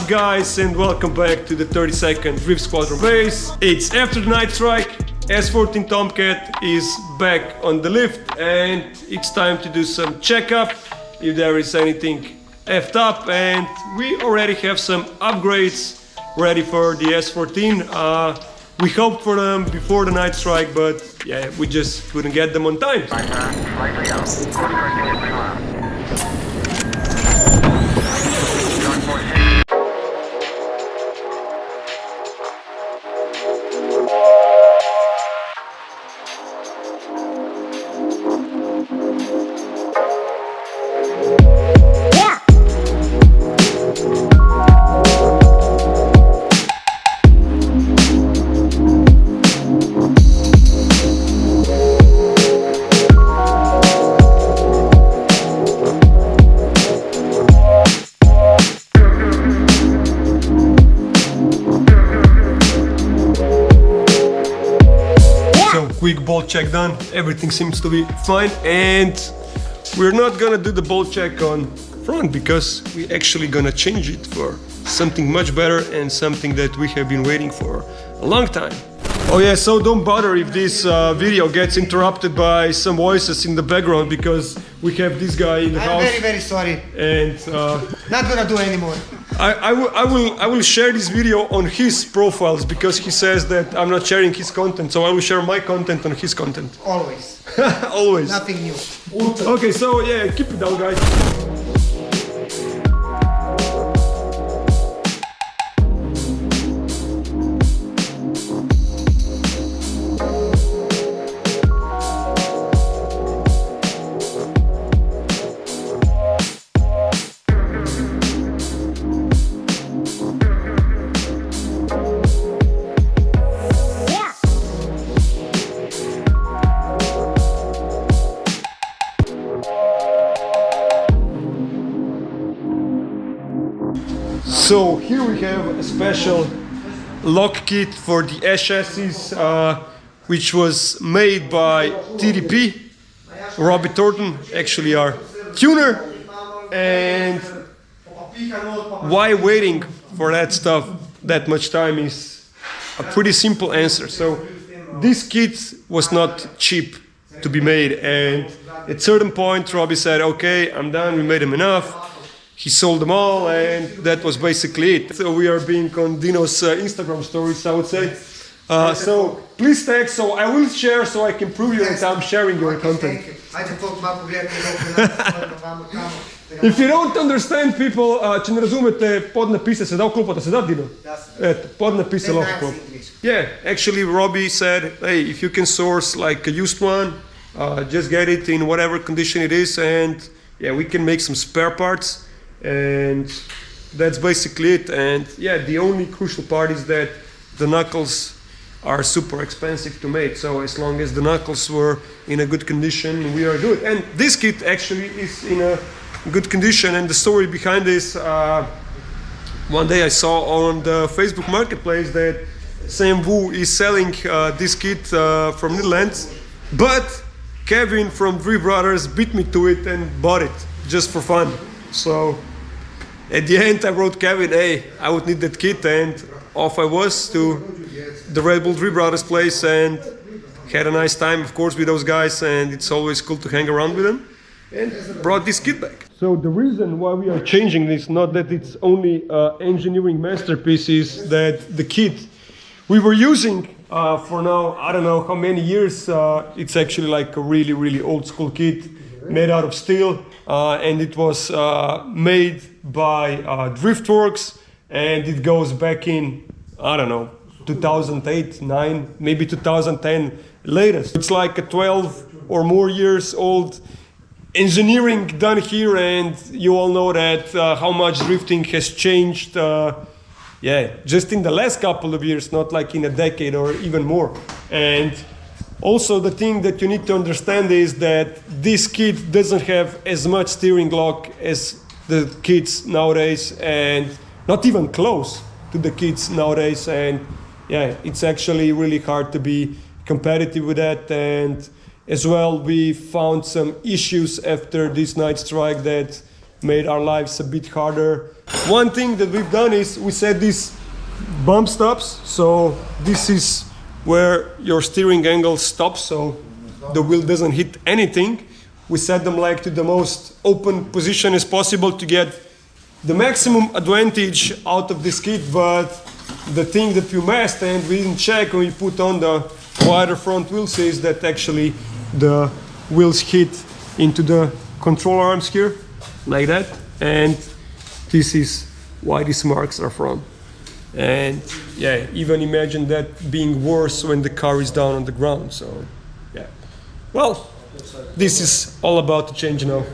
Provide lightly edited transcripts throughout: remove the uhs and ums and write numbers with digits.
guys, and welcome back to the 32nd Drift Squadron base. It's after the night strike. S14 TOMCAT is back on the lift, and it's time to do some checkup if there is anything effed up, and we already have some upgrades ready for the S14. We hoped for them before the night strike, but yeah, we just couldn't get them on time. Quick bolt check done, everything seems to be fine, and we're not gonna do the bolt check on front because we're actually gonna change it for something much better and something that we have been waiting for a long time. Oh yeah, so don't bother if this video gets interrupted by some voices in the background because we have this guy in the house. I'm very sorry. And not gonna do anymore. I will share this video on his profiles because he says that I'm not sharing his content, so I will share my content on his content. Always. Always. Nothing new. Okay, so yeah, keep it down, guys. So here we have a special lock kit for the S chassis, which was made by TDP, Robbie Thornton, actually our tuner. And why waiting for that stuff that much time is a pretty simple answer. So this kit was not cheap to be made, and at a certain point Robbie said, okay, I'm done, we made him enough. He sold them all, and that was basically it. So we are being on Dino's Instagram stories, I would say. So please tag, so I will share so I can prove you that I'm sharing your content. If you don't understand, people, če ne razumete, podnapise se da vklopati, se da, Dino? Eto, podnapise lahko vklopati. Yeah, actually Robbie said, hey, if you can source like a used one, just get it in whatever condition it is, and yeah, we can make some spare parts. And that's basically it. And yeah, the only crucial part is that the knuckles are super expensive to make, so as long as the knuckles were in a good condition, we are good. And this kit actually is in a good condition, and the story behind this, one day I saw on the Facebook marketplace that Sam Wu is selling this kit from Netherlands, but Kevin from Drey Brothers beat me to it and bought it just for fun. So at the end I wrote Kevin, hey, I would need that kit, and off I was to the Red Bull Drey Brothers place and had a nice time, of course, with those guys, and it's always cool to hang around with them, and brought this kit back. So the reason why we are changing this, not that it's only engineering masterpiece, is that the kit we were using for now, I don't know how many years, it's actually like a really, really old school kit made out of steel. And it was made by Driftworks, and it goes back in, I don't know, 2008, 9, maybe 2010 latest. It's like a 12 or more years old engineering done here, and you all know that how much drifting has changed, yeah, just in the last couple of years, not like in a decade or even more. And also, the thing that you need to understand is that this kit doesn't have as much steering lock as the kits nowadays, and not even close to the kits nowadays. And yeah, it's actually really hard to be competitive with that. And as well, we found some issues after this night strike that made our lives a bit harder. One thing that we've done is we set these bump stops. So this is where your steering angle stops, so the wheel doesn't hit anything. We set them like to the most open position as possible to get the maximum advantage out of this kit. But the thing that we missed and we didn't check when we put on the wider front wheels is that actually the wheels hit into the control arms here, like that. And this is why these marks are from. And yeah, even imagine that being worse when the car is down on the ground. So yeah, well, this is all about to change now.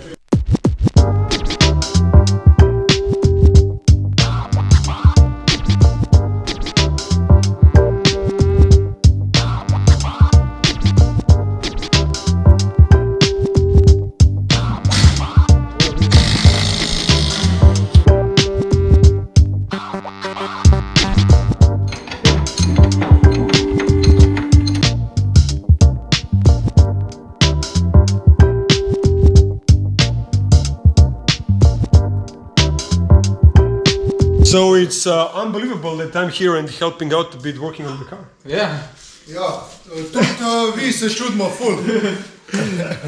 So it's unbelievable that I'm here and helping out a bit working on the car. Yeah. Ja, vi se čudimo full.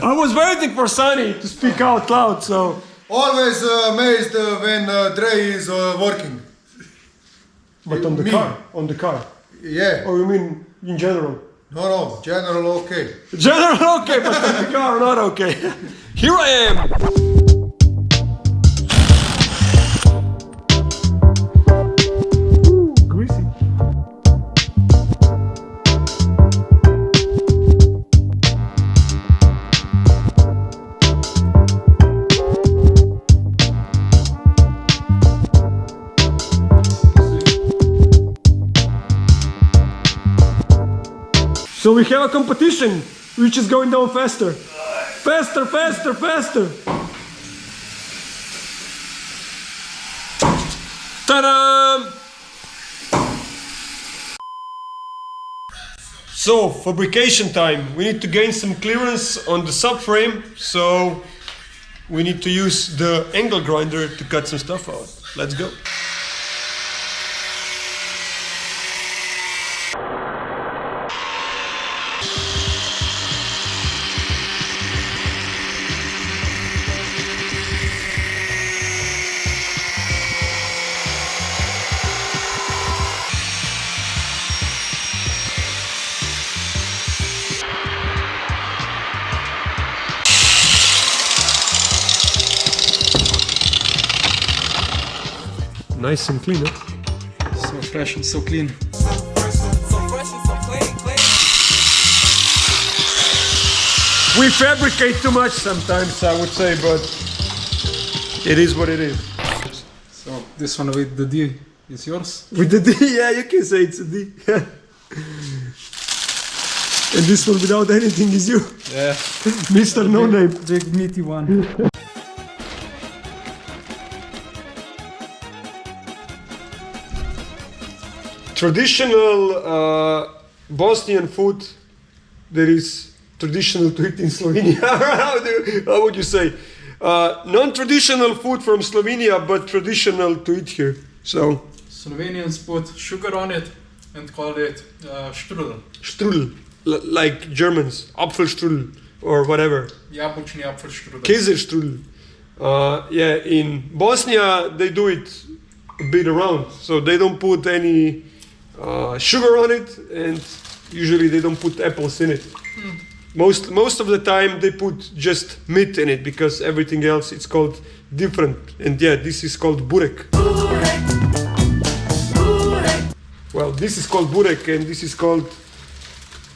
I was waiting for Sunny to speak out loud, so... Always amazed when Drey is working. But on the Me. car? On the car? Yeah. Or you mean in general? No, general okay. General okay, but on the car not okay. Here I am! Greasy. So we have a competition, which is going down faster. Faster, faster, faster. Ta-da! So, fabrication time. We need to gain some clearance on the subframe, so we need to use the angle grinder to cut some stuff out. Let's go. Nice and clean, huh? So fresh and so clean. We fabricate too much sometimes, I would say, but it is what it is. So this one with the D is yours? With the D, yeah, you can say it's a D. Yeah. And this one without anything is you, Yeah. Mr. No Name. Big meaty one. Traditional Bosnian food that is traditional to eat in Slovenia. How would you say? Non-traditional food from Slovenia, but traditional to eat here. So Slovenians put sugar on it and call it strudel. strudel, like Germans, Apfelstrudel or whatever. Jabučni apfelstrudel. Käsestrudel. Yeah, in Bosnia they do it a bit around, so they don't put any sugar on it, and usually they don't put apples in it. Most of the time they put just meat in it because everything else it's called different. And yeah, this is called burek. Well, this is called burek and this is called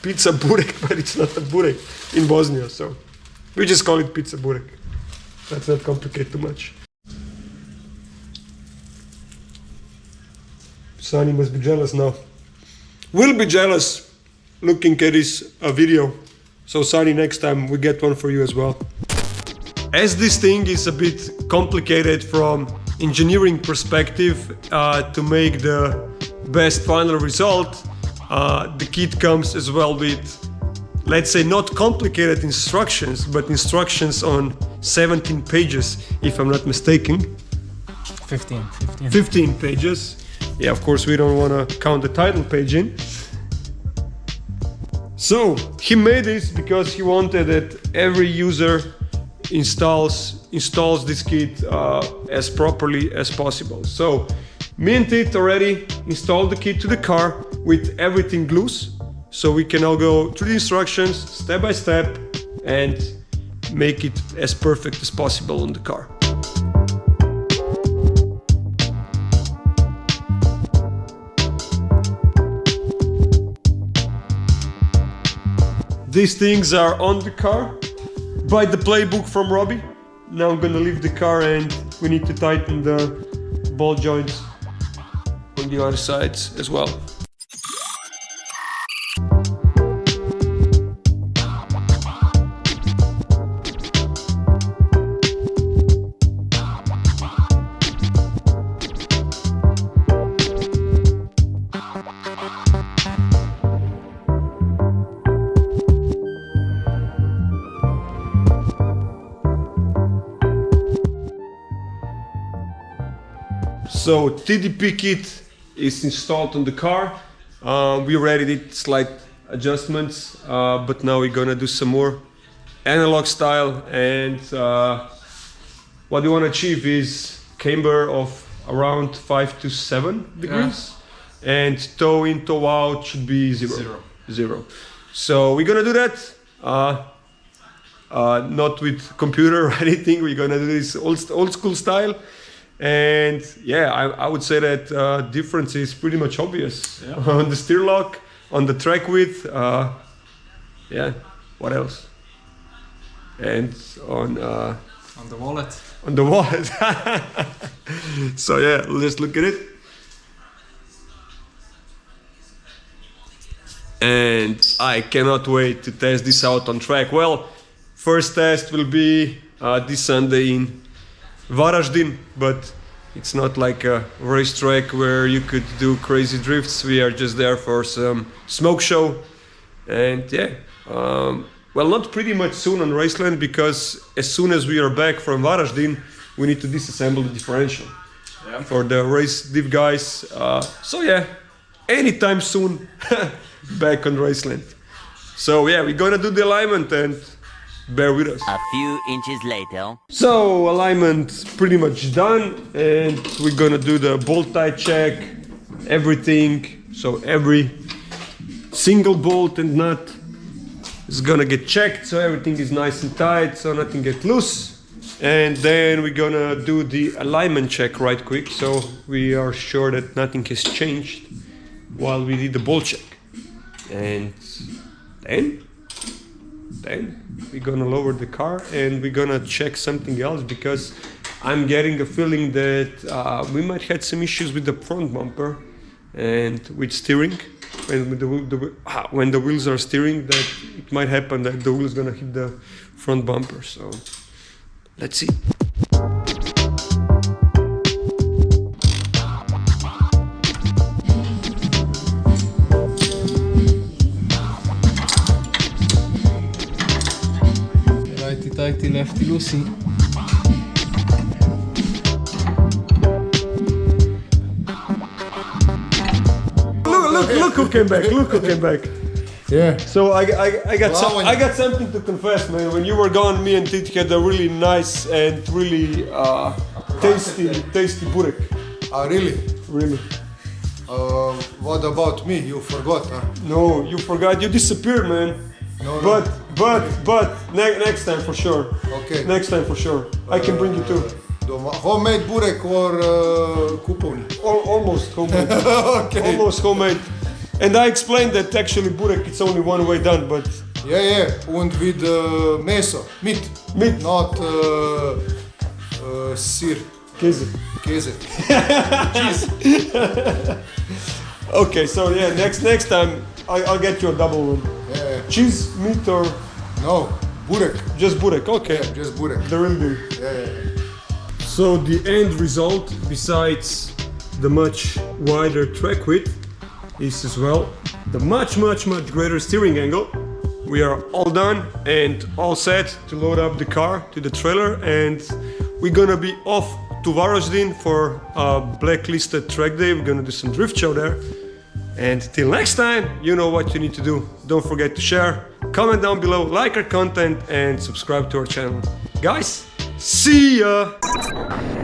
pizza burek, but it's not a burek in Bosnia, so we just call it pizza burek. Let's not complicate too much. Sunny must be jealous now. Will be jealous looking at this video. So Sunny, next time we get one for you as well. As this thing is a bit complicated from engineering perspective to make the best final result, the kit comes as well with, let's say, not complicated instructions, but instructions on 17 pages, if I'm not mistaken. 15. 15 pages. Yeah, of course we don't want to count the title page in. So he made this because he wanted that every user installs this kit as properly as possible. So me and Tit already installed the kit to the car with everything loose, so we can now go through the instructions step by step and make it as perfect as possible on the car. These things are on the car by the playbook from Robbie. Now I'm gonna leave the car and we need to tighten the ball joints on the other sides as well. So TDP kit is installed on the car. We already did slight adjustments, but now we're gonna do some more analog style. And what we want to achieve is camber of around 5 to 7 degrees, and toe in, toe out should be zero. So we're gonna do that. Not with computer or anything. We're gonna do this old school style. And yeah, I would say that difference is pretty much obvious on the steer lock, on the track width. Yeah, what else? And on the wallet. On the wallet. So yeah, let's look at it. And I cannot wait to test this out on track. Well, first test will be this Sunday in Varaždin, but it's not like a racetrack where you could do crazy drifts. We are just there for some smoke show. And yeah, well, not pretty much soon on Raceland, because as soon as we are back from Varaždin, we need to disassemble the differential for the race div guys. So yeah, anytime soon back on Raceland. So yeah, we're gonna do the alignment and bear with us. A few inches later. So alignment pretty much done, and we're gonna do the bolt tie check, everything. So every single bolt and nut is gonna get checked, so everything is nice and tight, so nothing get loose. And then we're gonna do the alignment check right quick, so we are sure that nothing has changed while we did the bolt check. And then we're gonna lower the car and we're gonna check something else, because I'm getting a feeling that we might have some issues with the front bumper and with steering. When the wheels are steering, that it might happen that the wheel's gonna hit the front bumper. So let's see. Righty, lefty, loosey. Look who came back! Look who came back! Yeah. So I got something to confess, man. When you were gone, me and Tit had a really nice and really tasty burek. Really? Really. What about me? You forgot, huh? No, you forgot. You disappeared, man. No. But next time for sure. Okay. Next time for sure. I can bring you too. Homemade burek or kupovni? Almost homemade. Okay. Almost homemade. And I explained that actually burek it's only one way done, but Yeah. And with meso, meat. Meat. Not sir. Käse. Käse. Okay, so yeah, next time I'll get you a double one. Yeah. Cheese, meat, or No, burek. just burek? Okay. Yeah, just burek. The real deal. Yeah. So the end result, besides the much wider track width, is as well the much greater steering angle. We are all done and all set to load up the car to the trailer, and we're gonna be off to Varaždin for Blacklisted Track Day. We're gonna do some drift show there. And till next time, you know what you need to do. Don't forget to share, comment down below, like our content, and subscribe to our channel. Guys, see ya!